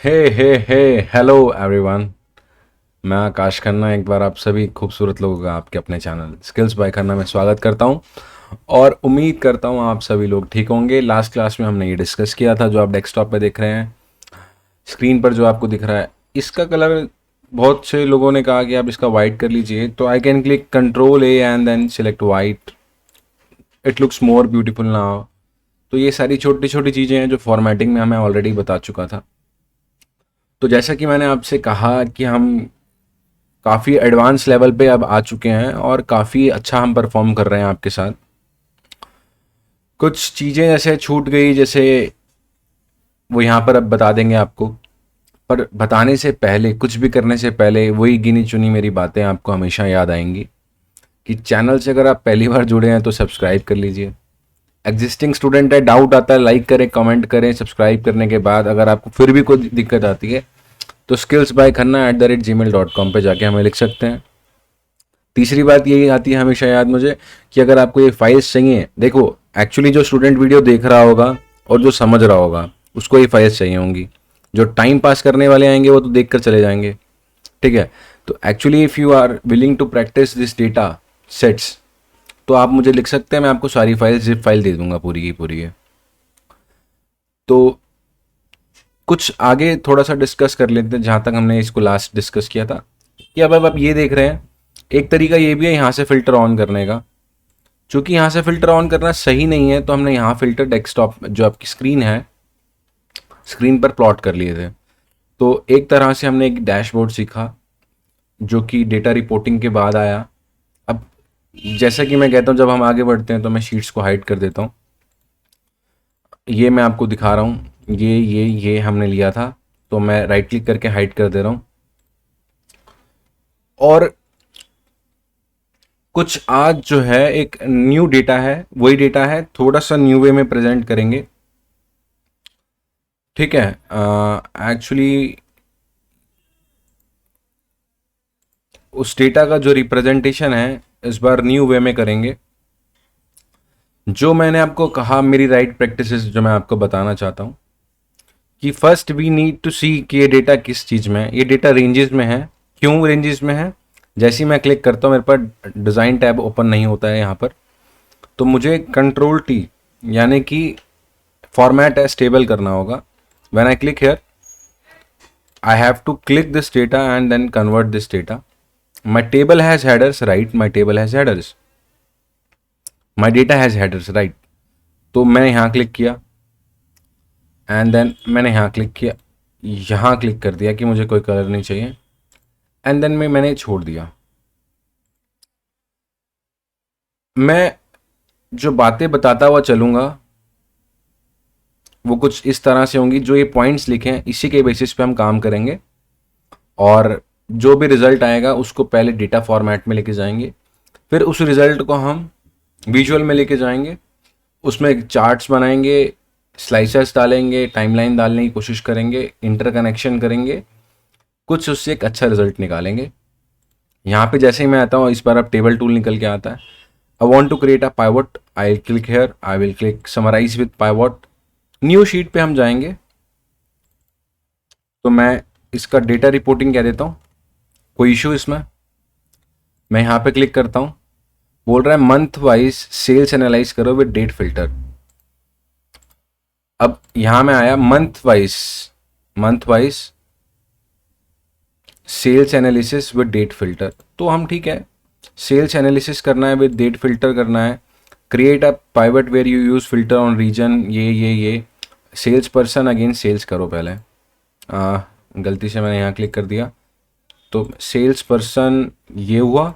हे hello everyone. मैं आकाश खन्ना एक बार आप सभी खूबसूरत लोगों का आपके अपने चैनल स्किल्स बाय खन्ना में स्वागत करता हूं और उम्मीद करता हूं आप सभी लोग ठीक होंगे। लास्ट क्लास में हमने ये डिस्कस किया था, जो आप डेस्कटॉप पे देख रहे हैं, स्क्रीन पर जो आपको दिख रहा है, इसका कलर बहुत से लोगों ने कहा कि आप इसका वाइट कर लीजिए, तो I can click control A and then select white. It looks more beautiful now. तो ये सारी छोटी छोटी चीज़ें हैं जो फॉर्मेटिंग में हमें ऑलरेडी बता चुका था। तो जैसा कि मैंने आपसे कहा कि हम काफ़ी एडवांस लेवल पे अब आ चुके हैं और काफ़ी अच्छा हम परफॉर्म कर रहे हैं आपके साथ। कुछ चीज़ें जैसे छूट गई, जैसे वो यहाँ पर अब बता देंगे आपको, पर बताने से पहले, कुछ भी करने से पहले वही गिनी चुनी मेरी बातें आपको हमेशा याद आएंगी कि चैनल से अगर आप पहली बार जुड़े हैं तो सब्सक्राइब कर लीजिए। एग्जिस्टिंग स्टूडेंट है, डाउट आता है, लाइक करें, कमेंट करें। सब्सक्राइब करने के बाद अगर आपको फिर भी कोई दिक्कत आती है तो skillsbyKhanna@gmail.com पे जाके हमें लिख सकते हैं। तीसरी बात यही आती है हमेशा याद मुझे कि अगर आपको ये फाइल्स चाहिए, देखो एक्चुअली जो स्टूडेंट वीडियो देख रहा होगा और जो समझ रहा होगा उसको ये फाइल्स चाहिए होंगी। जो टाइम पास करने वाले आएंगे वो तो देख कर चले जाएंगे, ठीक है। तो actually if you are willing to practice this data sets तो आप मुझे लिख सकते हैं, मैं आपको सारी फाइल जिप फाइल दे दूंगा पूरी की पूरी है। तो कुछ आगे थोड़ा सा डिस्कस कर लेते हैं जहाँ तक हमने इसको लास्ट डिस्कस किया था कि अब आप ये देख रहे हैं, एक तरीका ये भी है यहाँ से फ़िल्टर ऑन करने का। चूँकि यहाँ से फ़िल्टर ऑन करना सही नहीं है तो हमने यहाँ फ़िल्टर डेस्कटॉप जो आपकी स्क्रीन है, स्क्रीन पर प्लॉट कर लिए थे। तो एक तरह से हमने एक डैशबोर्ड सीखा जो कि डेटा रिपोर्टिंग के बाद आया। अब जैसा कि मैं कहता हूँ, जब हम आगे बढ़ते हैं तो मैं शीट्स को हाइड कर देता हूँ। ये मैं आपको दिखा रहा हूँ, ये हमने लिया था, तो मैं राइट क्लिक करके हाइड कर दे रहा हूँ। और कुछ आज जो है एक न्यू डेटा है, वही डेटा है, थोड़ा सा न्यू वे में प्रेजेंट करेंगे, ठीक है। एक्चुअली उस डेटा का जो रिप्रेजेंटेशन है इस बार न्यू वे में करेंगे। जो मैंने आपको कहा, मेरी राइट प्रैक्टिसेस जो मैं आपको बताना चाहता हूँ कि फर्स्ट वी नीड टू सी कि ये डेटा किस चीज़ में है। ये डेटा रेंजेस में है। क्यों रेंजेस में है? जैसे ही मैं क्लिक करता हूँ मेरे पास डिज़ाइन टैब ओपन नहीं होता है यहाँ पर, तो मुझे कंट्रोल टी यानी कि फॉर्मेट एज टेबल करना होगा। When I click here I have to click this data and then convert this data. My table has headers, right, my table has headers, my data has headers, right. तो मैंने यहाँ click किया and then मैंने यहाँ click किया, यहाँ click कर दिया कि मुझे कोई कलर नहीं चाहिए एंड देन मैंने छोड़ दिया। मैं जो बातें बताता हुआ चलूँगा वो कुछ इस तरह से होंगी, जो ये पॉइंट्स लिखे हैं इसी के बेसिस पे हम काम करेंगे और जो भी रिजल्ट आएगा उसको पहले डेटा फॉर्मेट में लेके जाएंगे, फिर उस रिजल्ट को हम विजुअल में लेके जाएंगे, उसमें चार्ट्स बनाएंगे, स्लाइसेस डालेंगे, टाइमलाइन डालने की कोशिश करेंगे, इंटरकनेक्शन करेंगे, कुछ उससे एक अच्छा रिजल्ट निकालेंगे। यहाँ पे जैसे ही मैं आता हूँ, इस बार अब टेबल टूल निकल के आता है। I want to create a pivot, I click here, I will click summarize with pivot. New sheet पे हम जाएंगे, तो मैं इसका डेटा रिपोर्टिंग कह देता हूँ। कोई इशू इसमें? मैं यहाँ पे क्लिक करता हूँ, बोल रहा है मंथ वाइज सेल्स एनालाइज करो विद डेट फिल्टर। अब यहाँ में आया month wise sales analysis with date filter. तो हम ठीक है, सेल्स एनालिसिस करना है, विद डेट फिल्टर करना है। Create a pivot where you use filter on region, ये सेल्स पर्सन अगेंस्ट सेल्स करो पहले। गलती से मैंने यहाँ क्लिक कर दिया, तो सेल्स पर्सन ये हुआ,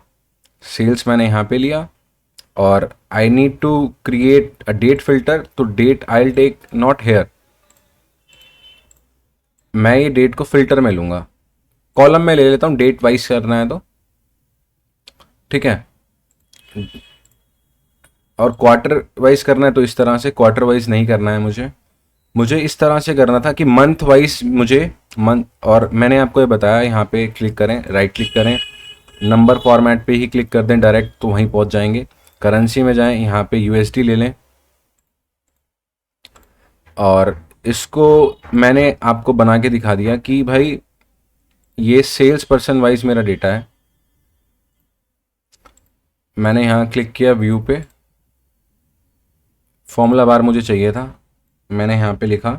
सेल्स मैंने यहाँ पे लिया और I need to create a date filter. तो date I will take note here, मैं ये डेट को फिल्टर में लूँगा, कॉलम में ले लेता हूँ, डेट वाइज करना है तो ठीक है। और क्वार्टर वाइज करना है तो इस तरह से, क्वार्टर वाइज नहीं करना है मुझे इस तरह से करना था कि मंथ वाइज मुझे मंथ। और मैंने आपको ये बताया, यहाँ पे क्लिक करें, राइट क्लिक करें, नंबर फॉर्मेट पे ही क्लिक कर दें डायरेक्ट, तो वहीं पहुँच जाएंगे। करेंसी में जाएं, यहाँ पे यूएसडी ले लें और इसको मैंने आपको बना के दिखा दिया कि भाई ये सेल्स पर्सन वाइज मेरा डेटा है। मैंने यहाँ क्लिक किया व्यू पे, फॉर्मूला बार मुझे चाहिए था, मैंने यहाँ पे लिखा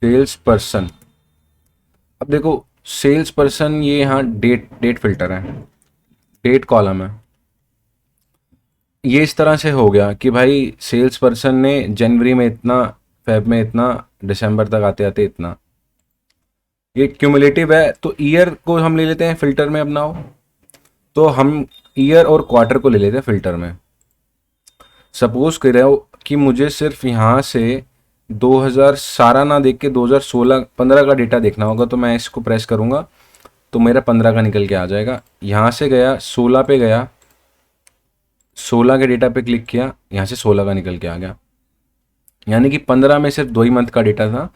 सेल्स पर्सन। अब देखो सेल्स पर्सन, ये यहाँ डेट फिल्टर है, डेट कॉलम है। ये इस तरह से हो गया कि भाई सेल्स पर्सन ने जनवरी में इतना, फेब में इतना, दिसंबर तक आते आते इतना। ये क्यूमुलेटिव है, तो ईयर को हम ले लेते हैं फिल्टर में अपनाओ, तो हम ईयर और क्वार्टर को ले लेते हैं फिल्टर में। सपोज कर रहे हो कि मुझे सिर्फ यहाँ से 2000 सारा ना देख के 2016-15 का डेटा देखना होगा, तो मैं इसको प्रेस करूँगा तो मेरा 15 का निकल के आ जाएगा। यहाँ से गया 16 पे गया, 16 के डेटा पे क्लिक किया, यहाँ से 16 का निकल के आ गया। यानी कि 15 में सिर्फ 2 ही मंथ का डेटा था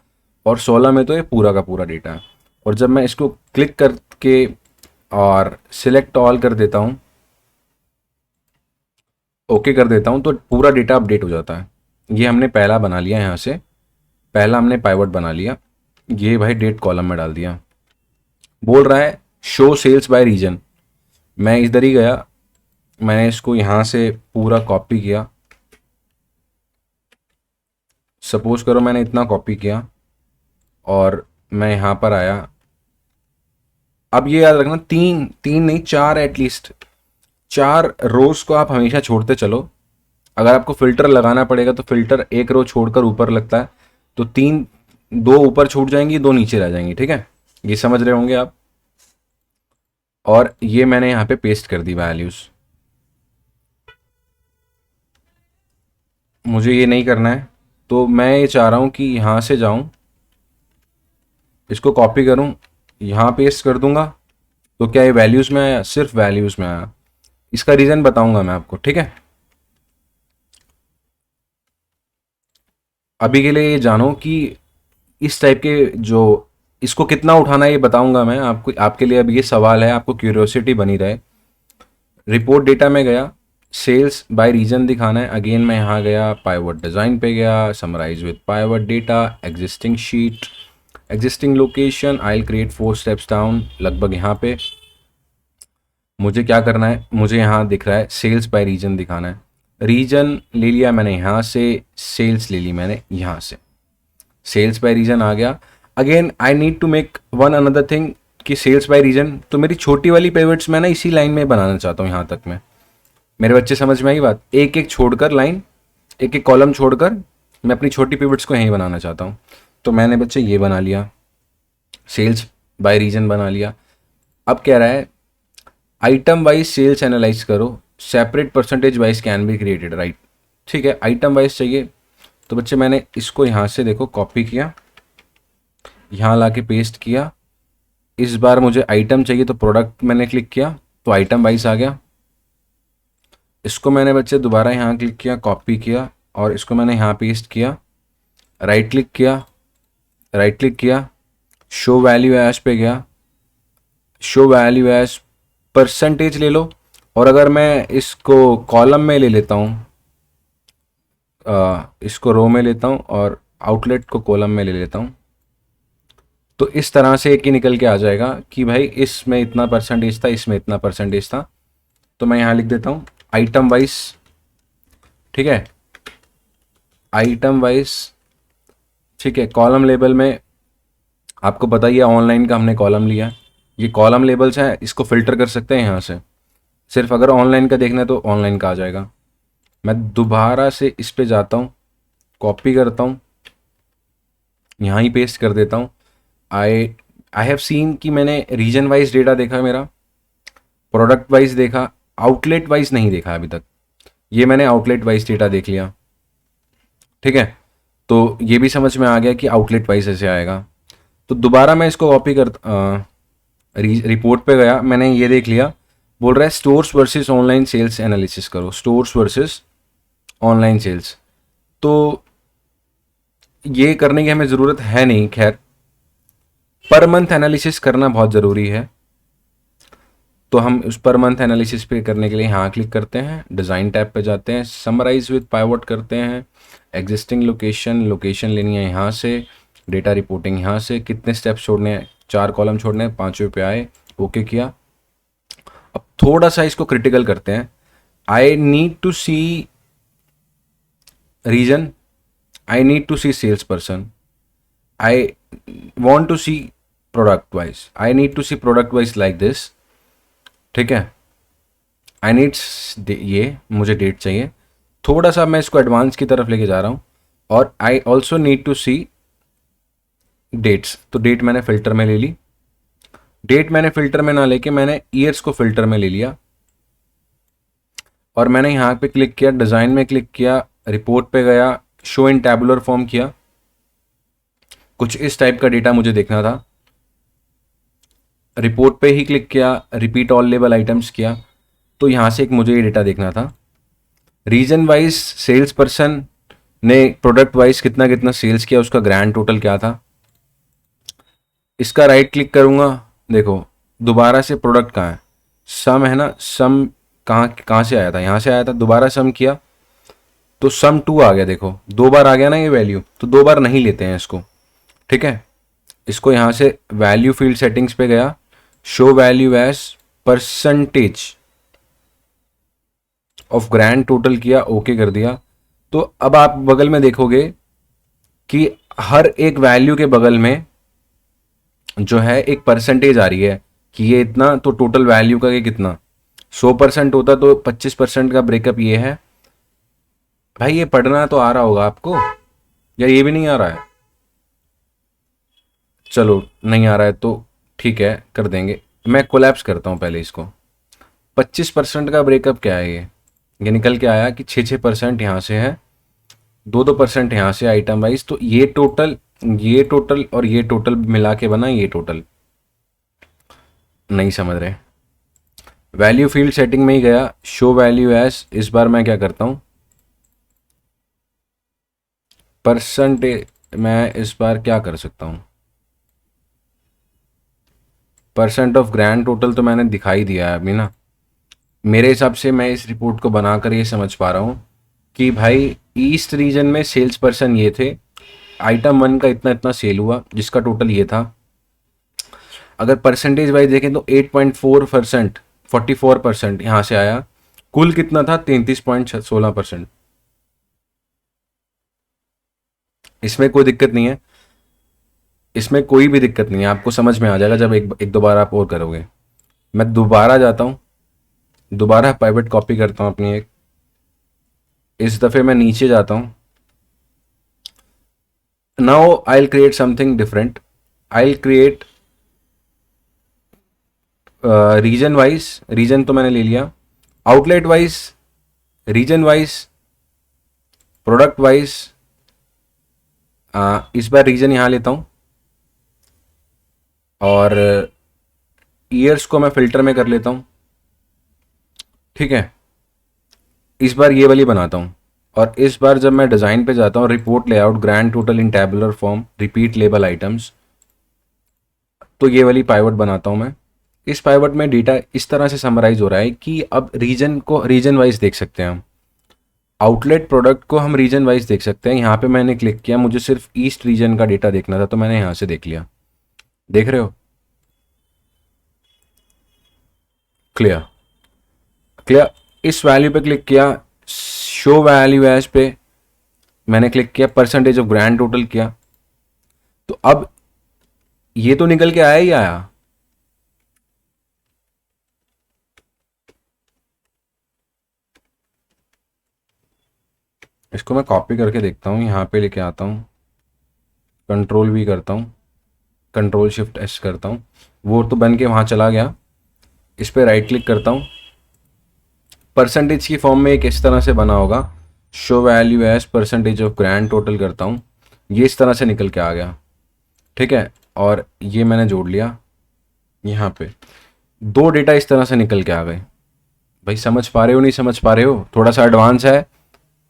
और 16 में तो ये पूरा का पूरा डेटा है। और जब मैं इसको क्लिक करके और सिलेक्ट ऑल कर देता हूँ, ओके कर देता हूँ, तो पूरा डेटा अपडेट हो जाता है। ये हमने पहला बना लिया, यहाँ से पहला हमने पाइवट बना लिया, ये भाई डेट कॉलम में डाल दिया। बोल रहा है शो सेल्स बाय रीजन, मैं इधर ही गया, मैंने इसको यहाँ से पूरा कॉपी किया। सपोज करो मैंने इतना कॉपी किया और मैं यहाँ पर आया। अब ये याद रखना, तीन नहीं, 4 एटलीस्ट 4 रोज को आप हमेशा छोड़ते चलो। अगर आपको फिल्टर लगाना पड़ेगा तो फिल्टर एक रो छोड़कर ऊपर लगता है, तो 2 ऊपर छूट जाएंगी, 2 नीचे रह जाएंगी। ठीक है, ये समझ रहे होंगे आप। और ये मैंने यहाँ पे पेस्ट कर दी वैल्यूज। मुझे ये नहीं करना है, तो मैं ये चाह रहा हूँ कि यहाँ से जाऊँ, इसको कॉपी करूँ, यहाँ पेस्ट कर दूंगा, तो क्या ये वैल्यूज़ में आया? सिर्फ वैल्यूज़ में आया। इसका रीज़न बताऊंगा मैं आपको, ठीक है। अभी के लिए ये जानो कि इस टाइप के जो, इसको कितना उठाना है ये बताऊंगा मैं आपको। आपके लिए अब ये सवाल है, आपको क्यूरियोसिटी बनी रहे। रिपोर्ट डेटा में गया, सेल्स बाय रीजन दिखाना है। अगेन मैं यहाँ गया, पाइवट डिज़ाइन पे गया, summarize with pivot data, existing sheet, existing location, I will create 4 steps down, लगभग यहाँ पे मुझे क्या करना है, मुझे यहाँ दिख रहा है सेल्स बाय रीजन दिखाना है। रीजन ले लिया मैंने यहाँ से, सेल्स ले ली मैंने यहाँ से, सेल्स बाय रीजन आ गया। Again I need to make one another thing कि सेल्स बाय रीजन, तो मेरी छोटी वाली पिवट्स मैं ना इसी लाइन में बनाना चाहता हूँ। यहाँ तक में मेरे बच्चे समझ में आई बात? एक एक छोड़कर लाइन, एक एक कॉलम छोड़कर मैं अपनी छोटी पिवट्स को यहीं बनाना चाहता हूँ। तो मैंने बच्चे ये बना लिया, सेल्स बाय रीजन बना लिया। अब कह रहा है आइटम वाइज सेल्स एनालाइज करो, separate percentage wise can be created, right. ठीक है, आइटम वाइज चाहिए, तो बच्चे मैंने इसको यहाँ से देखो कॉपी किया, यहाँ ला के पेस्ट किया। इस बार मुझे आइटम चाहिए, तो प्रोडक्ट मैंने क्लिक किया, तो आइटम वाइज आ गया। इसको मैंने बच्चे दोबारा यहाँ क्लिक किया, कॉपी किया, और इसको मैंने यहाँ पेस्ट किया, राइट क्लिक किया, राइट क्लिक किया, शो वैल्यू एज पे गया, शो वैल्यू एज परसेंटेज ले लो। और अगर मैं इसको कॉलम में ले लेता हूँ, इसको रो में लेता हूँ और आउटलेट को कॉलम में ले लेता हूँ, तो इस तरह से एक ही निकल के आ जाएगा कि भाई इसमें इतना परसेंटेज था, इसमें इतना परसेंटेज था। तो मैं यहाँ लिख देता हूँ आइटम वाइज, ठीक है, आइटम वाइज, ठीक है। कॉलम लेबल में आपको पता ही है, ऑनलाइन का हमने कॉलम लिया, ये कॉलम लेबल्स हैं, इसको फिल्टर कर सकते हैं यहाँ से। सिर्फ अगर ऑनलाइन का देखना है तो ऑनलाइन का आ जाएगा। मैं दोबारा से इस पे जाता हूँ, कॉपी करता हूँ, यहाँ ही पेस्ट कर देता हूँ। आई हैव सीन कि मैंने रीजन वाइज डेटा देखा, मेरा प्रोडक्ट वाइज देखा, आउटलेट वाइज नहीं देखा अभी तक। ये मैंने आउटलेट वाइज डेटा देख लिया, ठीक है। तो ये भी समझ में आ गया कि आउटलेट वाइज ऐसे आएगा। तो दोबारा मैं इसको कॉपी कर रिपोर्ट पे गया, मैंने ये देख लिया, बोल रहा है stores versus online sales analysis करो, स्टोर्स वर्सेस ऑनलाइन सेल्स। तो ये करने की हमें ज़रूरत है नहीं, खैर पर मंथ एनालिसिस करना बहुत ज़रूरी है। तो हम उस पर मंथ एनालिसिस पे करने के लिए यहाँ क्लिक करते हैं, डिज़ाइन टैब पे जाते हैं, समराइज विद पाइवट करते हैं, एग्जिस्टिंग लोकेशन, लोकेशन लेनी है यहाँ से, डेटा रिपोर्टिंग यहाँ से, कितने स्टेप्स छोड़ने हैं, 4 कॉलम छोड़ने हैं, 5वें पे आए, ओके किया। अब थोड़ा सा इसको क्रिटिकल करते हैं। I need to see region, I need to see sales person, I want to see product wise, I need to see product wise like this, ठीक है। आई नीड्स ये मुझे डेट चाहिए, थोड़ा सा मैं इसको एडवांस की तरफ लेके जा रहा हूँ। और I also need to see dates, तो डेट मैंने फिल्टर में ले ली। डेट मैंने फिल्टर में ना लेके मैंने ईयर्स को फिल्टर में ले लिया, और मैंने यहाँ पे क्लिक किया, डिज़ाइन में क्लिक किया, रिपोर्ट पे गया, शो इन टैबुलर फॉर्म किया। कुछ इस टाइप का डेटा मुझे देखना था। रिपोर्ट पे ही क्लिक किया, रिपीट ऑल लेबल आइटम्स किया, तो यहाँ से एक मुझे ये डेटा देखना था। रीजन वाइज सेल्स पर्सन ने प्रोडक्ट वाइज कितना कितना सेल्स किया, उसका ग्रैंड टोटल क्या था। इसका राइट क्लिक करूँगा, देखो दोबारा से प्रोडक्ट कहाँ है, सम है ना, सम कहाँ से आया था, यहाँ से आया था। दोबारा सम किया तो सम 2 आ गया, देखो 2 बार आ गया ना ये वैल्यू, तो 2 बार नहीं लेते हैं इसको, ठीक है। इसको यहाँ से वैल्यू फील्ड सेटिंग्स पे गया, show value as percentage of grand total किया, ओके कर दिया। तो अब आप बगल में देखोगे कि हर एक वैल्यू के बगल में जो है एक परसेंटेज आ रही है कि ये इतना, तो टोटल वैल्यू का ये कितना, 100% होता तो 25% का ब्रेकअप ये है। भाई ये पढ़ना तो आ रहा होगा आपको, या ये भी नहीं आ रहा है? चलो नहीं आ रहा है तो ठीक है, कर देंगे। मैं कोलैप्स करता हूँ पहले इसको। 25% का ब्रेकअप क्या है, ये निकल के आया कि 6% यहाँ से है, 2% यहाँ से आइटम वाइज, तो ये टोटल और ये टोटल मिला के बना ये टोटल। नहीं समझ रहे? वैल्यू फील्ड सेटिंग में ही गया, शो वैल्यू एज, इस बार मैं क्या करता हूँ, परसेंटेज, मैं इस बार क्या कर सकता हूँ, परसेंट ऑफ ग्रैंड टोटल तो मैंने दिखाई दिया है अभी ना। मेरे हिसाब से मैं इस रिपोर्ट को बनाकर ये समझ पा रहा हूँ कि भाई ईस्ट रीजन में सेल्स पर्सन ये थे, आइटम 1 का इतना इतना सेल हुआ जिसका टोटल ये था। अगर परसेंटेज वाइज देखें तो 8.4%, 44% यहाँ से आया, कुल कितना था 33.16%। इसमें कोई दिक्कत नहीं है, इसमें कोई भी दिक्कत नहीं है, आपको समझ में आ जाएगा जब एक दो बार आप और करोगे। मैं दोबारा जाता हूँ, दोबारा पाइवट कॉपी करता हूँ अपनी एक, इस दफ़े मैं नीचे जाता हूँ। Now I will create something different, I will create region wise, region तो मैंने ले लिया, outlet wise, region wise, product wise. इस बार रीजन यहाँ लेता हूँ, और ईयर्स को मैं फिल्टर में कर लेता हूँ, ठीक है। इस बार ये वाली बनाता हूँ, और इस बार जब मैं डिज़ाइन पे जाता हूँ, report layout, grand total in tabular form, repeat label items, तो ये वाली पाइवट बनाता हूँ मैं। इस पाइवट में डेटा इस तरह से समराइज हो रहा है कि अब रीजन को रीजन वाइज देख सकते हैं हम, आउटलेट प्रोडक्ट को हम रीजन वाइज देख सकते हैं। यहाँ पे मैंने क्लिक किया, मुझे सिर्फ ईस्ट रीजन का डेटा देखना था, तो मैंने यहाँ से देख लिया, देख रहे हो? क्लियर? क्लियर। इस वैल्यू पे क्लिक किया, शो वैल्यू एज पे मैंने क्लिक किया, परसेंटेज ऑफ ग्रैंड टोटल किया, तो अब ये तो निकल के आया ही आया। इसको मैं कॉपी करके देखता हूँ, यहाँ पे लेके आता हूँ, कंट्रोल V करता हूँ, कंट्रोल शिफ्ट S करता हूँ, वो तो बन के वहाँ चला गया। इस पर राइट क्लिक करता हूँ, परसेंटेज की फॉर्म में एक इस तरह से बना होगा, show value as percentage of grand total करता हूँ, ये इस तरह से निकल के आ गया, ठीक है। और ये मैंने जोड़ लिया, यहाँ पे 2 डेटा इस तरह से निकल के आ गए। भाई समझ पा रहे हो, नहीं समझ पा रहे हो? थोड़ा सा एडवांस है,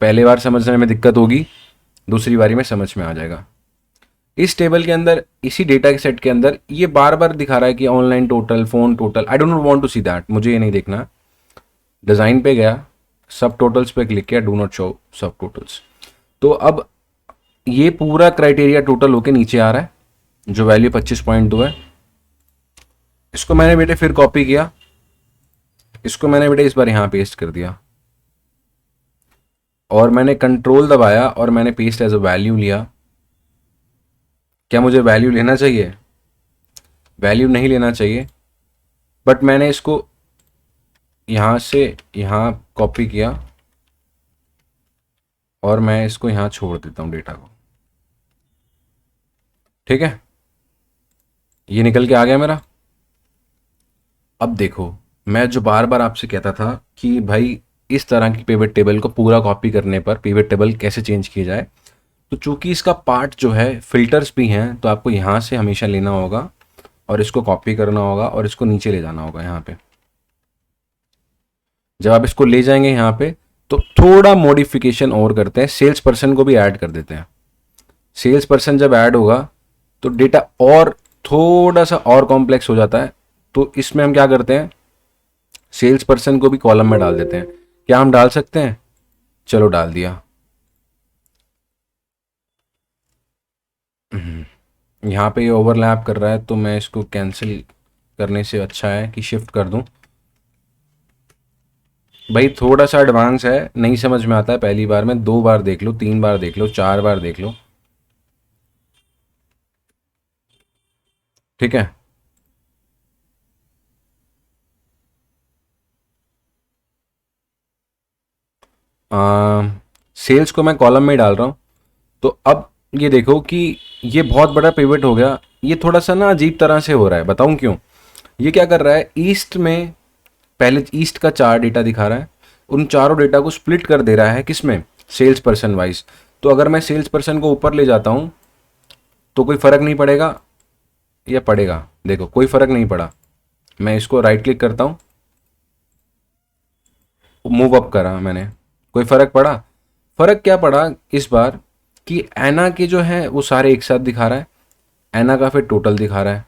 पहली बार समझने में दिक्कत होगी, दूसरी बारी में समझ में आ जाएगा। इस टेबल के अंदर, इसी डेटा के सेट के अंदर ये बार बार दिखा रहा है कि online total, phone total, I don't want to see that, मुझे ये नहीं देखना। डिज़ाइन पे गया, सब टोटल्स पे क्लिक किया, डू नॉट शो सब टोटल्स। तो अब ये पूरा क्राइटेरिया टोटल होके नीचे आ रहा है जो वैल्यू 25.2 है। इसको मैंने बेटे फिर कॉपी किया, इसको मैंने बेटे इस बार यहां पेस्ट कर दिया और मैंने कंट्रोल दबाया और मैंने पेस्ट एज अ वैल्यू लिया। क्या मुझे वैल्यू लेना चाहिए? वैल्यू नहीं लेना चाहिए, बट मैंने इसको यहां से यहां कॉपी किया और मैं इसको यहां छोड़ देता हूं डेटा को। ठीक है, ये निकल के आ गया मेरा। अब देखो, मैं जो बार बार आपसे कहता था कि भाई इस तरह की पिवट टेबल को पूरा कॉपी करने पर पिवट टेबल कैसे चेंज की जाए, तो चूंकि इसका पार्ट जो है फिल्टर्स भी हैं, तो आपको यहाँ से हमेशा लेना होगा और इसको कॉपी करना होगा और इसको नीचे ले जाना होगा यहाँ पे। जब आप इसको ले जाएंगे यहाँ पे तो थोड़ा मॉडिफिकेशन और करते हैं, सेल्स पर्सन को भी ऐड कर देते हैं। सेल्स पर्सन जब ऐड होगा तो डेटा और थोड़ा सा और कॉम्प्लेक्स हो जाता है। तो इसमें हम क्या करते हैं, सेल्स पर्सन को भी कॉलम में डाल देते हैं। क्या हम डाल सकते हैं? चलो डाल दिया। यहाँ पे ये ओवरलैप कर रहा है तो मैं इसको कैंसिल करने से अच्छा है कि शिफ्ट कर दूं। भाई थोड़ा सा एडवांस है, नहीं समझ में आता है पहली बार में, 2 बार देख लो, 3 बार देख लो, 4 बार देख लो। ठीक है, सेल्स को मैं कॉलम में ही डाल रहा हूँ। तो अब ये देखो कि ये बहुत बड़ा पिवट हो गया। ये थोड़ा सा ना अजीब तरह से हो रहा है, बताऊं क्यों? ये क्या कर रहा है, ईस्ट में पहले ईस्ट का 4 डेटा दिखा रहा है, उन चारों डेटा को स्प्लिट कर दे रहा है किसमें, सेल्स पर्सन वाइज। तो अगर मैं सेल्स पर्सन को ऊपर ले जाता हूँ तो कोई फ़र्क नहीं पड़ेगा या पड़ेगा? देखो कोई फ़र्क नहीं पड़ा। मैं इसको राइट क्लिक करता हूँ, मूव अप करा मैंने, कोई फ़र्क पड़ा? फ़र्क क्या पड़ा इस बार कि एना के जो है वो सारे एक साथ दिखा रहा है, एना का फिर टोटल दिखा रहा है,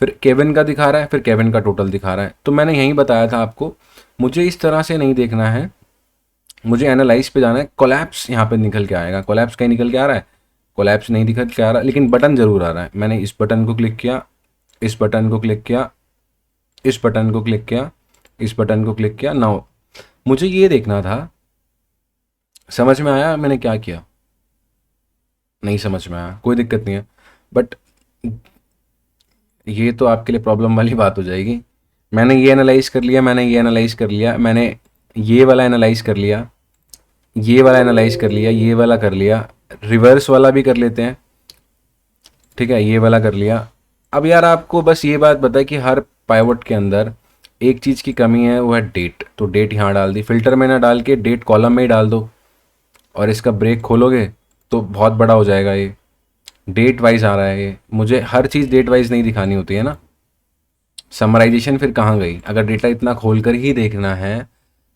फिर केविन का दिखा रहा है, फिर केविन का टोटल दिखा रहा है। तो मैंने यहीं बताया था आपको, मुझे इस तरह से नहीं देखना है, मुझे एनालाइज पे जाना है। कोलैप्स यहाँ पे निकल के आएगा, कोलैप्स कहीं निकल के आ रहा है? कोलैप्स नहीं निकल के आ रहा, लेकिन बटन ज़रूर आ रहा है। मैंने इस बटन को क्लिक किया, इस बटन को क्लिक किया, इस बटन को क्लिक किया, इस बटन को क्लिक किया। नाउ मुझे ये देखना था, समझ में आया मैंने क्या किया? नहीं समझ में आया, कोई दिक्कत नहीं है, बट ये तो आपके लिए प्रॉब्लम वाली बात हो जाएगी। मैंने ये एनालाइज कर लिया, मैंने ये एनालाइज कर लिया, मैंने ये वाला एनालाइज कर लिया, ये वाला एनालाइज कर लिया, ये वाला कर लिया, रिवर्स वाला भी कर लेते हैं। ठीक है, ये वाला कर लिया। अब यार आपको बस ये बात पता है कि हर पाइवट के अंदर एक चीज़ की कमी है, वो है डेट। तो डेट यहाँ डाल दी, फिल्टर में ना डाल के डेट कॉलम में ही डाल दो और इसका ब्रेक खोलोगे तो बहुत बड़ा हो जाएगा। ये डेट वाइज आ रहा है, ये मुझे हर चीज़ डेट वाइज नहीं दिखानी होती है ना। समराइजेशन फिर कहाँ गई? अगर डेटा इतना खोल कर ही देखना है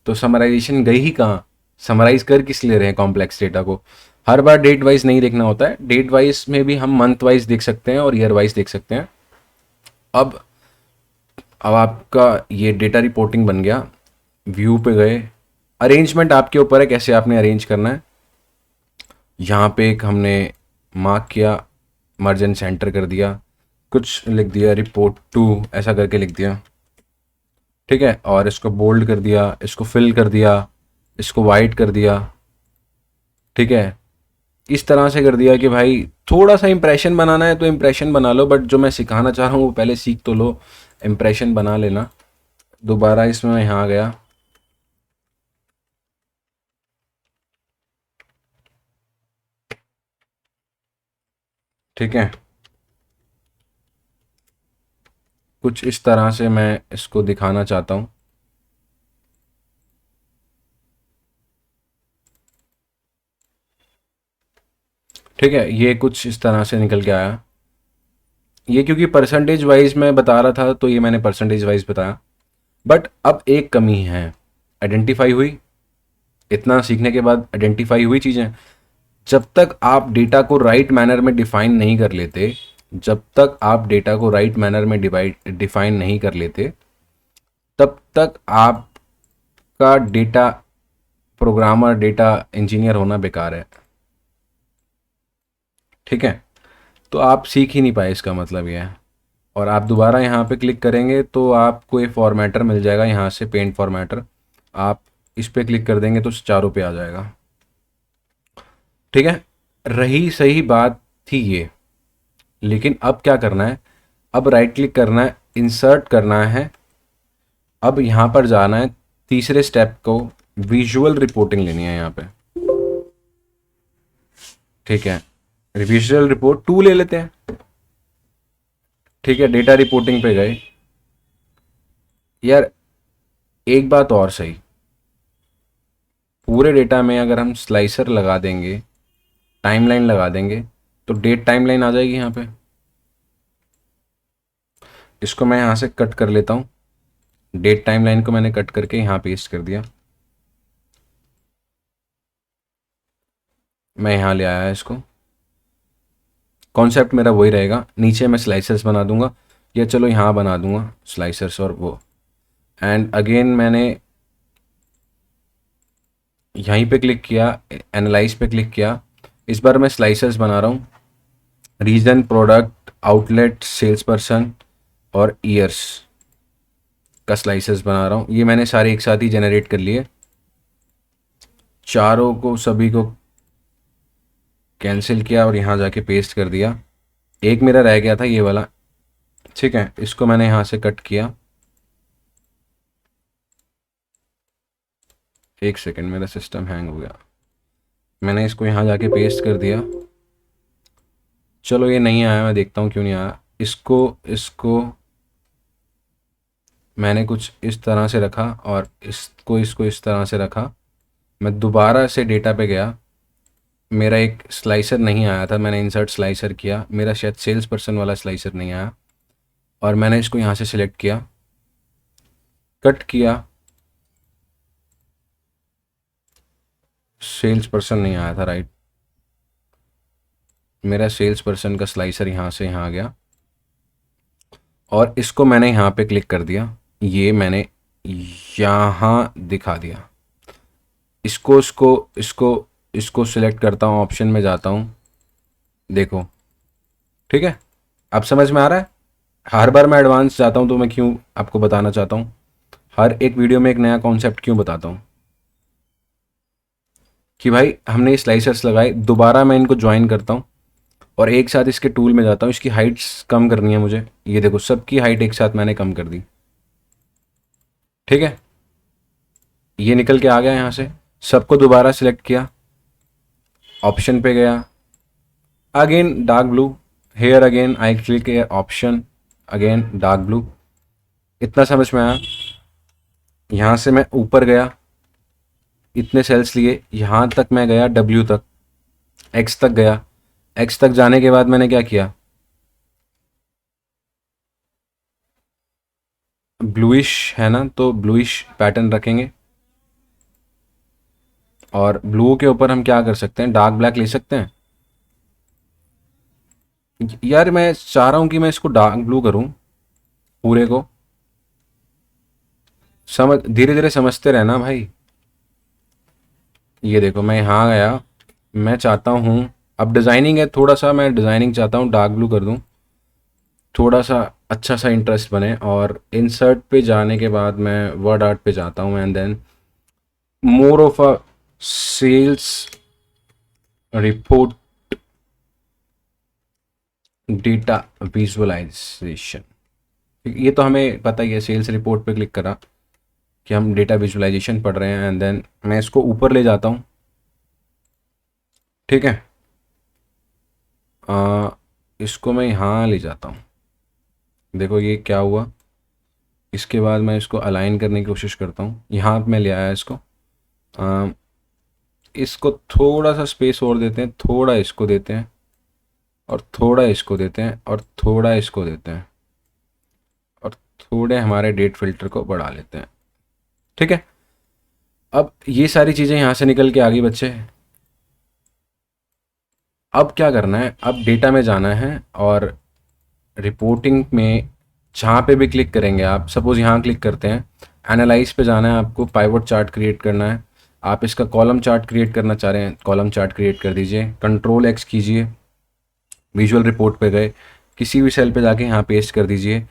तो समराइजेशन गई ही कहाँ? समराइज कर किस ले रहे हैं कॉम्प्लेक्स डेटा को? हर बार डेट वाइज नहीं देखना होता है, डेट वाइज में भी हम मंथ वाइज देख सकते हैं और ईयर वाइज देख सकते हैं। अब अब आपका ये डेटा रिपोर्टिंग बन गया। व्यू पे गए, अरेंजमेंट आपके ऊपर है कैसे आपने अरेंज करना है। यहाँ पे एक हमने मार्क किया, मर्जन सेंटर कर दिया, कुछ लिख दिया रिपोर्ट टू ऐसा करके लिख दिया। ठीक है, और इसको बोल्ड कर दिया, इसको फिल कर दिया, इसको वाइट कर दिया। ठीक है, इस तरह से कर दिया कि भाई थोड़ा सा इंप्रेशन बनाना है तो इंप्रेशन बना लो, बट जो मैं सिखाना चाह रहा हूँ वो पहले सीख तो लो, इंप्रेशन बना लेना। दोबारा इसमें मैं यहाँ आ गया, ठीक है, कुछ इस तरह से मैं इसको दिखाना चाहता हूँ। ठीक है, ये कुछ इस तरह से निकल के आया। ये क्योंकि परसेंटेज वाइज मैं बता रहा था तो ये मैंने परसेंटेज वाइज बताया। बट अब एक कमी है, आइडेंटिफाई हुई। इतना सीखने के बाद आइडेंटिफाई हुई चीज़ें। जब तक आप डेटा को राइट मैनर में डिफाइन नहीं कर लेते, जब तक आप डेटा को राइट मैनर में डिफाइन नहीं कर लेते, तब तक आपका डेटा प्रोग्रामर, डेटा इंजीनियर होना बेकार है। ठीक है, तो आप सीख ही नहीं पाए, इसका मतलब ये है। और आप दोबारा यहाँ पे क्लिक करेंगे तो आपको ये फॉर्मेटर मिल जाएगा यहाँ से, पेंट फॉर्मेटर। आप इस पे क्लिक कर देंगे तो चारों पे आ जाएगा। ठीक है, रही सही बात थी ये, लेकिन अब क्या करना है, अब राइट क्लिक करना है, इंसर्ट करना है। अब यहाँ पर जाना है, तीसरे स्टेप को विजुअल रिपोर्टिंग लेनी है यहाँ पे। ठीक है, विजुअल रिपोर्ट 2 ले लेते हैं। ठीक है, डेटा रिपोर्टिंग पे गए। यार एक बात और सही, पूरे डेटा में अगर हम स्लाइसर लगा देंगे, टाइमलाइन लगा देंगे, तो डेट टाइमलाइन आ जाएगी यहाँ पे। इसको मैं यहाँ से कट कर लेता हूँ, डेट टाइमलाइन को मैंने कट करके यहाँ पेस्ट कर दिया। मैं यहाँ ले आया इसको, कॉन्सेप्ट मेरा वही रहेगा। नीचे मैं स्लाइसर्स बना दूंगा, या चलो यहाँ बना दूंगा स्लाइसर्स और वो। एंड अगेन मैंने यहीं पे क्लिक किया, एनालाइज पे क्लिक किया। इस बार मैं स्लाइसर्स बना रहा हूँ, region, product, outlet, sales person और ईयर्स का स्लाइसर्स बना रहा हूँ। ये मैंने सारे एक साथ ही जनरेट कर लिए, चारों को सभी को कैंसिल किया और यहाँ जाके पेस्ट कर दिया। एक मेरा रह गया था ये वाला। ठीक है, इसको मैंने यहाँ से कट किया। एक सेकेंड, मेरा सिस्टम हैंग हो गया। मैंने इसको यहाँ जाके पेस्ट कर दिया। चलो ये नहीं आया, मैं देखता हूँ क्यों नहीं आया। इसको मैंने कुछ इस तरह से रखा और इसको इस तरह से रखा। मैं दोबारा से डेटा पे गया, मेरा एक स्लाइसर नहीं आया था, मैंने इंसर्ट स्लाइसर किया, मेरा शायद सेल्स पर्सन वाला स्लाइसर नहीं आया, और मैंने इसको यहाँ से सिलेक्ट किया, कट किया। सेल्स पर्सन नहीं आया था, राइट। मेरा सेल्स पर्सन का स्लाइसर यहाँ से यहाँ आ गया, और इसको मैंने यहाँ पे क्लिक कर दिया, ये मैंने यहाँ दिखा दिया। इसको सिलेक्ट करता हूँ, ऑप्शन में जाता हूँ, देखो। ठीक है, अब समझ में आ रहा है। हर बार मैं एडवांस जाता हूँ तो मैं क्यों आपको बताना चाहता हूँ, हर एक वीडियो में एक नया कॉन्सेप्ट क्यों बताता हूँ, कि भाई हमने ये स्लाइसर्स लगाए, दोबारा मैं इनको ज्वाइन करता हूँ और एक साथ इसके टूल में जाता हूँ। इसकी हाइट्स कम करनी है मुझे, ये देखो सबकी हाइट एक साथ मैंने कम कर दी। ठीक है, ये निकल के आ गया यहाँ से। सबको दोबारा सिलेक्ट किया, ऑप्शन पे गया, again dark blue, here again I click hair, option, again dark blue. इतना समझ में आया। यहाँ से मैं ऊपर गया, इतने सेल्स लिए, यहाँ तक मैं गया, W तक, X तक गया। X तक जाने के बाद मैंने क्या किया, ब्लूइश है ना, तो ब्लूइश पैटर्न रखेंगे। और ब्लू के ऊपर हम क्या कर सकते हैं, डार्क ब्लैक ले सकते हैं। यार मैं चाह रहा हूँ कि मैं इसको डार्क ब्लू करूँ पूरे को। समझ, धीरे धीरे समझते रहना भाई। ये देखो मैं यहाँ गया, मैं चाहता हूँ, अब डिज़ाइनिंग है थोड़ा सा, मैं डिज़ाइनिंग चाहता हूँ डार्क ब्लू कर दूँ, थोड़ा सा अच्छा सा इंटरेस्ट बने। और इंसर्ट पे जाने के बाद मैं वर्ड आर्ट पे जाता हूँ, and then more of a sales report data visualization. ये तो हमें पता ही है, सेल्स रिपोर्ट पे क्लिक करा कि हम डेटा विजुअलाइजेशन पढ़ रहे हैं। एंड देन मैं इसको ऊपर ले जाता हूँ। ठीक है, इसको मैं यहाँ ले जाता हूँ, देखो ये क्या हुआ। इसके बाद मैं इसको अलाइन करने की कोशिश करता हूँ, यहाँ पे मैं ले आया इसको। इसको थोड़ा सा स्पेस और देते हैं, थोड़ा इसको देते हैं, और थोड़ा इसको देते हैं, और थोड़ा इसको देते हैं, और थोड़े हमारे डेट फिल्टर को बढ़ा लेते हैं। ठीक है, अब ये सारी चीज़ें यहाँ से निकल के आ गई बच्चे। अब क्या करना है, अब डेटा में जाना है, और रिपोर्टिंग में जहाँ पे भी क्लिक करेंगे आप, सपोज़ यहाँ क्लिक करते हैं, एनालाइज पे जाना है आपको, पाइवट चार्ट क्रिएट करना है। आप इसका कॉलम चार्ट क्रिएट करना चाह रहे हैं, कॉलम चार्ट क्रिएट कर दीजिए, कंट्रोल X कीजिए, विजुअल रिपोर्ट पे गए, किसी भी सेल पे जाके यहाँ पेस्ट कर दीजिए।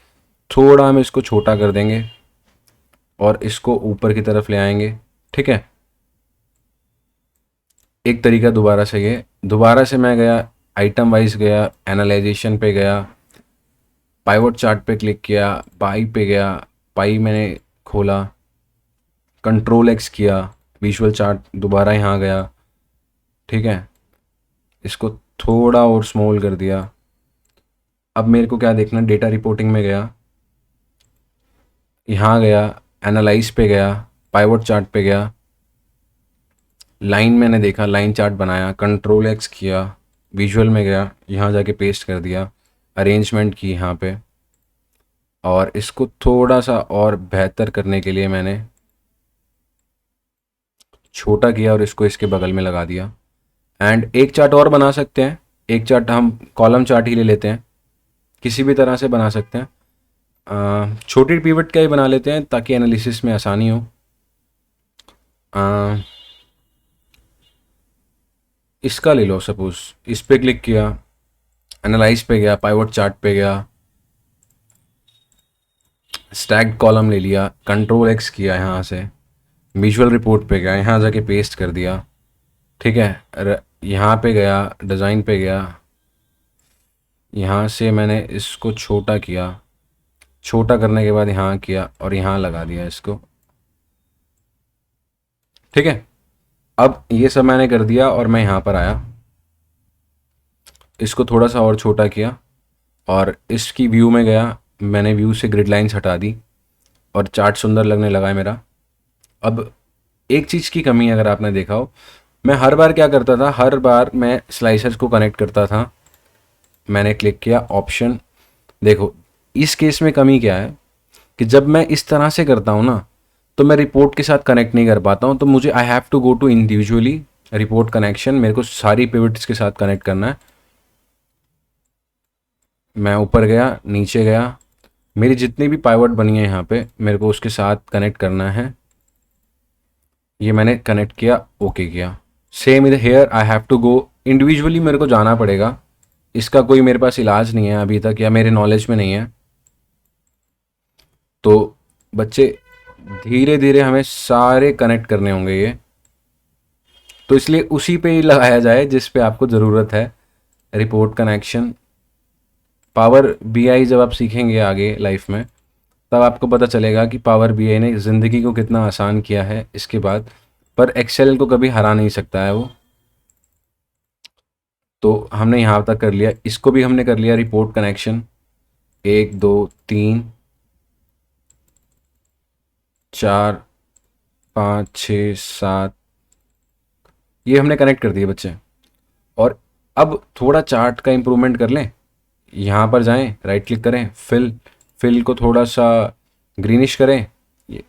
थोड़ा हम इसको छोटा कर देंगे और इसको ऊपर की तरफ ले आएंगे। ठीक है, एक तरीका दोबारा से ये, दोबारा से मैं गया आइटम वाइज गया, एनालाइजेशन पे गया, पाइवट चार्ट पे क्लिक किया, पाई पे गया, पाई मैंने खोला, कंट्रोल एक्स किया, विजुअल चार्ट दोबारा यहाँ गया। ठीक है, इसको थोड़ा और स्मॉल कर दिया। अब मेरे को क्या देखना, डेटा रिपोर्टिंग में गया, यहाँ गया, एनालाइज पे गया, पाइवट चार्ट पे गया, लाइन मैंने देखा, लाइन चार्ट बनाया, कंट्रोल एक्स किया, विजुअल में गया, यहाँ जाके पेस्ट कर दिया, अरेंजमेंट की यहाँ पे, और इसको थोड़ा सा और बेहतर करने के लिए मैंने छोटा किया और इसको इसके बगल में लगा दिया। एंड एक चार्ट और बना सकते हैं, एक चार्ट हम कॉलम चार्ट ही ले लेते हैं, किसी भी तरह से बना सकते हैं। छोटी पिवट का ही बना लेते हैं ताकि एनालिसिस में आसानी हो। इसका ले लो सपोज, इस पे क्लिक किया, एनालाइज पे गया, पाइवट चार्ट पे गया, स्टैक्ड कॉलम ले लिया, कंट्रोल एक्स किया, यहाँ से विजुअल रिपोर्ट पे गया, यहाँ जाके पेस्ट कर दिया। ठीक है, यहाँ पे गया, डिज़ाइन पे गया, यहाँ से मैंने इसको छोटा किया, छोटा करने के बाद यहाँ किया और यहाँ लगा दिया इसको। ठीक है, अब ये सब मैंने कर दिया और मैं यहाँ पर आया, इसको थोड़ा सा और छोटा किया और इसकी व्यू में गया, मैंने व्यू से ग्रिड लाइन्स हटा दी और चार्ट सुंदर लगने लगा है मेरा। अब एक चीज़ की कमी अगर आपने देखा हो, मैं हर बार क्या करता था, हर बार मैं स्लाइसर्स को कनेक्ट करता था, मैंने क्लिक किया ऑप्शन। देखो इस केस में कमी क्या है कि जब मैं इस तरह से करता हूँ ना, तो मैं रिपोर्ट के साथ कनेक्ट नहीं कर पाता हूँ, तो मुझे I have to go to individually report connection, मेरे को सारी पिवट्स के साथ कनेक्ट करना है। मैं ऊपर गया, नीचे गया, मेरी जितनी भी पाइवट बनी है यहाँ पे मेरे को उसके साथ कनेक्ट करना है। ये मैंने कनेक्ट किया, ओके किया। सेम इधर here I have to go individually, मेरे को जाना पड़ेगा, इसका कोई मेरे पास इलाज नहीं है अभी तक या मेरे नॉलेज में नहीं है। तो बच्चे धीरे धीरे हमें सारे कनेक्ट करने होंगे ये, तो इसलिए उसी पे ही लगाया जाए जिस पे आपको ज़रूरत है। रिपोर्ट कनेक्शन, पावर बीआई जब आप सीखेंगे आगे लाइफ में तब आपको पता चलेगा कि पावर बीआई ने ज़िंदगी को कितना आसान किया है इसके बाद, पर एक्सेल को कभी हरा नहीं सकता है वो। तो हमने यहाँ तक कर लिया, इसको भी हमने कर लिया रिपोर्ट कनेक्शन, 1 2 3 4 5 6 7, ये हमने कनेक्ट कर दिए बच्चे। और अब थोड़ा चार्ट का इम्प्रूवमेंट कर लें, यहाँ पर जाएं, राइट क्लिक करें, फिल को थोड़ा सा ग्रीनिश करें। ये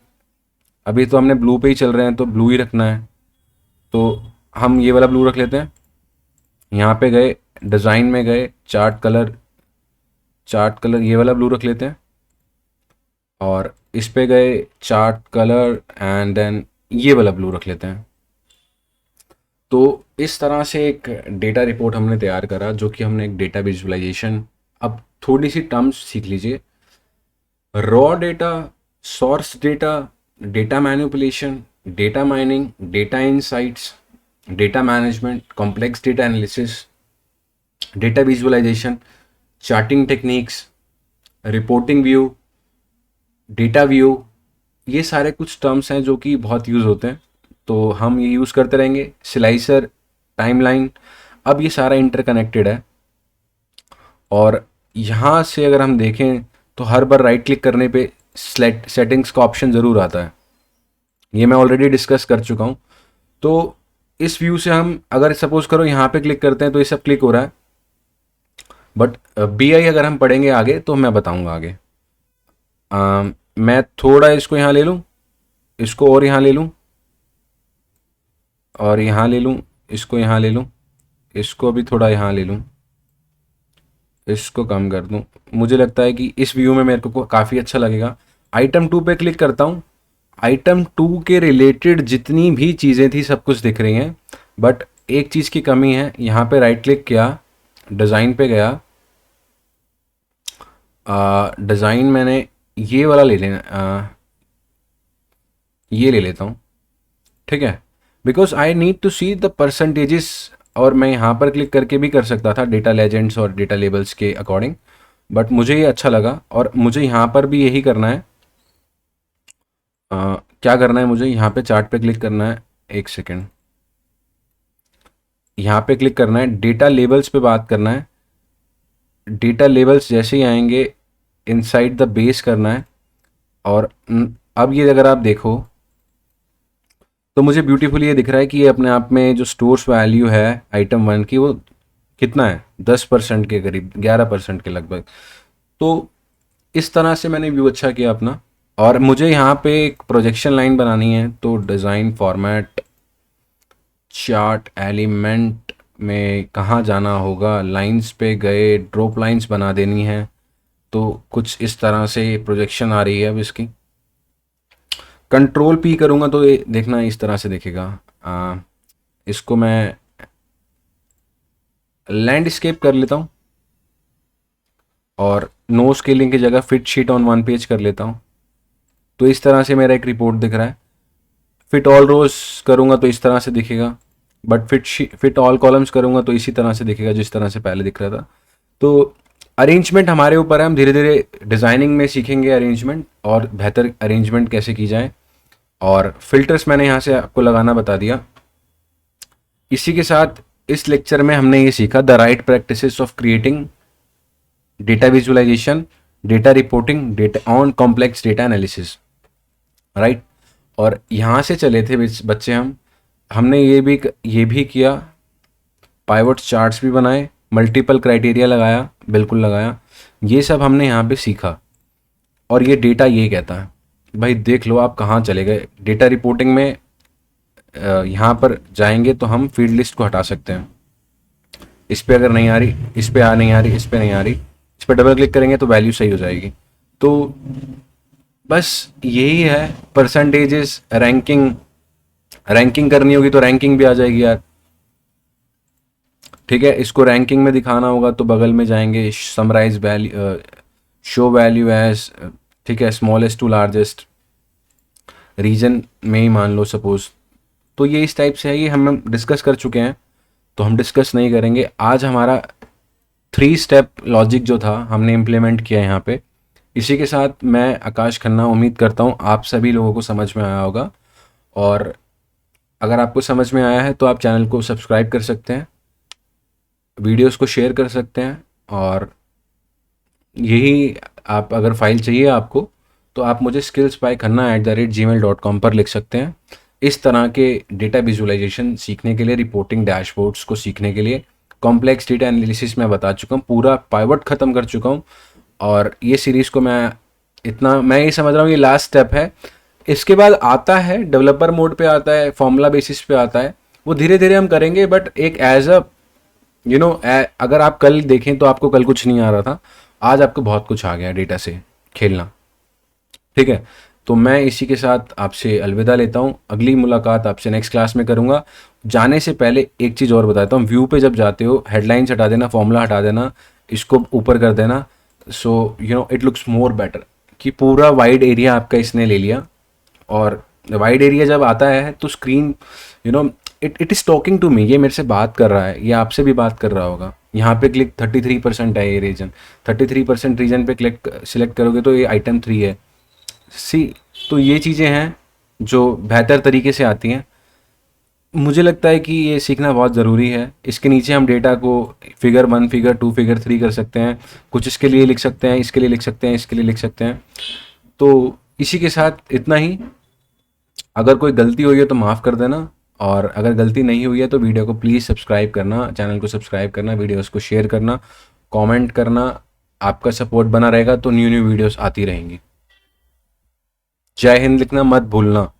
अभी तो हमने ब्लू पे ही चल रहे हैं तो ब्लू ही रखना है, तो हम ये वाला ब्लू रख लेते हैं। यहाँ पे गए, डिज़ाइन में गए, चार्ट कलर ये वाला ब्लू रख लेते हैं, और इस पे गए चार्ट कलर एंड देन ये वाला ब्लू रख लेते हैं। तो इस तरह से एक डेटा रिपोर्ट हमने तैयार करा, जो कि हमने एक डेटा विजुअलाइजेशन। अब थोड़ी सी टर्म्स सीख लीजिए, raw data, source data, data manipulation, data mining, data insights, data management, complex data analysis, data visualization, charting techniques, reporting view, data view, ये सारे कुछ टर्म्स हैं जो कि बहुत यूज़ होते हैं, तो हम ये यूज़ करते रहेंगे। स्लाइसर, टाइमलाइन, अब ये सारा इंटरकनेक्टेड है। और यहाँ से अगर हम देखें तो हर बार राइट क्लिक करने पे सेटिंग्स का ऑप्शन ज़रूर आता है, ये मैं ऑलरेडी डिस्कस कर चुका हूँ। तो इस व्यू से हम अगर सपोज करो यहाँ पे क्लिक करते हैं तो ये सब क्लिक हो रहा है, बट बीआई अगर हम पढ़ेंगे आगे तो मैं बताऊँगा आगे। मैं थोड़ा इसको यहाँ ले लूँ, इसको और यहाँ ले लूँ, और यहाँ ले लूँ, इसको यहाँ ले लूँ, इसको भी थोड़ा यहाँ ले लूँ, इसको कम कर दूँ। मुझे लगता है कि इस व्यू में मेरे को काफ़ी अच्छा लगेगा। आइटम 2 पे क्लिक करता हूँ, आइटम 2 के रिलेटेड जितनी भी चीज़ें थी सब कुछ दिख रही हैं, बट एक चीज़ की कमी है। यहाँ पे राइट क्लिक किया, डिज़ाइन पे गया, डिज़ाइन मैंने ये वाला ले लेना, ये ले लेता हूँ, ठीक है, because I need to see the percentages. और मैं यहाँ पर क्लिक करके भी कर सकता था डेटा लेजेंड्स और डेटा लेबल्स के अकॉर्डिंग, बट मुझे ये अच्छा लगा और मुझे यहाँ पर भी यही करना है। क्या करना है मुझे, यहाँ पे चार्ट पे क्लिक करना है, एक सेकेंड, यहाँ पे क्लिक करना है, डेटा लेबल्स पे बात करना है। डेटा लेबल्स जैसे ही आएंगे इनसाइड द बेस करना है। और अब ये अगर आप देखो तो मुझे ब्यूटीफुली ये दिख रहा है कि ये अपने आप में जो स्टोर्स वैल्यू है आइटम 1 की वो कितना है, 10% के करीब, 11% के लगभग। तो इस तरह से मैंने व्यू अच्छा किया अपना। और मुझे यहाँ पे एक प्रोजेक्शन लाइन बनानी है, तो डिज़ाइन फॉर्मेट चार्ट एलिमेंट में कहाँ जाना होगा, लाइंस पे गए, ड्रॉप लाइंस बना देनी है। तो कुछ इस तरह से प्रोजेक्शन आ रही है अब इसकी। कंट्रोल पी करूँगा तो ये देखना इस तरह से दिखेगा। इसको मैं लैंडस्केप कर लेता हूँ और नो स्केलिंग की जगह fit sheet on one page कर लेता हूँ। तो इस तरह से मेरा एक रिपोर्ट दिख रहा है। फिट ऑल रोज करूँगा तो इस तरह से दिखेगा, बट फिट ऑल कॉलम्स करूँगा तो इसी तरह से दिखेगा जिस तरह से पहले दिख रहा था। तो अरेंजमेंट हमारे ऊपर है, हम धीरे धीरे डिज़ाइनिंग में सीखेंगे अरेंजमेंट और बेहतर अरेंजमेंट कैसे की जाए। और फिल्टर्स मैंने यहाँ से आपको लगाना बता दिया। इसी के साथ इस लेक्चर में हमने ये सीखा the right practices of creating data visualization, data reporting, data on complex data analysis, right. और यहाँ से चले थे बच्चे हमने ये भी किया, पाइवट चार्ट्स भी बनाए, मल्टीपल क्राइटेरिया लगाया, बिल्कुल लगाया, ये सब हमने यहाँ पे सीखा। और ये डेटा ये कहता है, भाई देख लो आप कहाँ चले गए। डेटा रिपोर्टिंग में यहाँ पर जाएंगे तो हम फील्ड लिस्ट को हटा सकते हैं। इस पर अगर नहीं आ रही, इस पर नहीं आ रही, इस पर नहीं आ रही, इस पर डबल क्लिक करेंगे तो वैल्यू सही हो जाएगी। तो बस यही है, परसेंटेजेस, रैंकिंग करनी होगी तो रैंकिंग भी आ जाएगी यार, ठीक है। इसको रैंकिंग में दिखाना होगा तो बगल में जाएंगे, summarize value, show value as, ठीक है, स्मॉलेस्ट टू लार्जेस्ट रीजन में ही मान लो सपोज। तो ये इस टाइप से है, ये हम डिस्कस कर चुके हैं तो हम डिस्कस नहीं करेंगे। आज हमारा 3 स्टेप लॉजिक जो था हमने इम्प्लीमेंट किया यहाँ पे। इसी के साथ मैं आकाश खन्ना उम्मीद करता हूँ आप सभी लोगों को समझ में आया होगा। और अगर आपको समझ में आया है तो आप चैनल को सब्सक्राइब कर सकते हैं, वीडियोस को शेयर कर सकते हैं। और यही, आप अगर फाइल चाहिए आपको तो आप मुझे skillsbyKhanna@gmail.com पर लिख सकते हैं। इस तरह के डेटा विजुअलाइजेशन सीखने के लिए, रिपोर्टिंग डैशबोर्ड्स को सीखने के लिए, कॉम्प्लेक्स डेटा एनालिसिस मैं बता चुका हूँ, पूरा पाइवट ख़त्म कर चुका हूँ। और ये सीरीज़ को मैं ये समझ रहा हूँ ये लास्ट स्टेप है। इसके बाद आता है डेवलपर मोड पे आता है, फॉर्मूला बेसिस पे आता है, वो धीरे धीरे हम करेंगे। बट एक एज अ अगर आप कल देखें तो आपको कल कुछ नहीं आ रहा था, आज आपको बहुत कुछ आ गया डेटा से खेलना, ठीक है। तो मैं इसी के साथ आपसे अलविदा लेता हूँ, अगली मुलाकात आपसे नेक्स्ट क्लास में करूँगा। जाने से पहले एक चीज़ और बताता हूँ, व्यू पे जब जाते हो हेडलाइंस हटा देना, फॉर्मूला हटा देना, इसको ऊपर कर देना, so it looks more better, कि पूरा वाइड एरिया आपका इसने ले लिया। और वाइड एरिया जब आता है तो screen it is talking to me, ये मेरे से बात कर रहा है, ये आपसे भी बात कर रहा होगा। यहाँ पे क्लिक 33% है ये रीजन, 33% रीजन पे क्लिक सिलेक्ट करोगे तो ये आइटम 3 है, सी। तो ये चीज़ें हैं जो बेहतर तरीके से आती हैं। मुझे लगता है कि ये सीखना बहुत ज़रूरी है। इसके नीचे हम डेटा को फिगर 1, फिगर 2, फिगर 3 कर सकते हैं, कुछ इसके लिए लिख सकते हैं, इसके लिए लिख सकते हैं, इसके लिए लिख सकते हैं। तो इसी के साथ इतना ही। अगर कोई गलती हुई है तो माफ़ कर देना, और अगर गलती नहीं हुई है तो वीडियो को प्लीज़ सब्सक्राइब करना, चैनल को सब्सक्राइब करना, वीडियोस को शेयर करना, कमेंट करना। आपका सपोर्ट बना रहेगा तो न्यू वीडियोस आती रहेंगी। जय हिंद लिखना मत भूलना।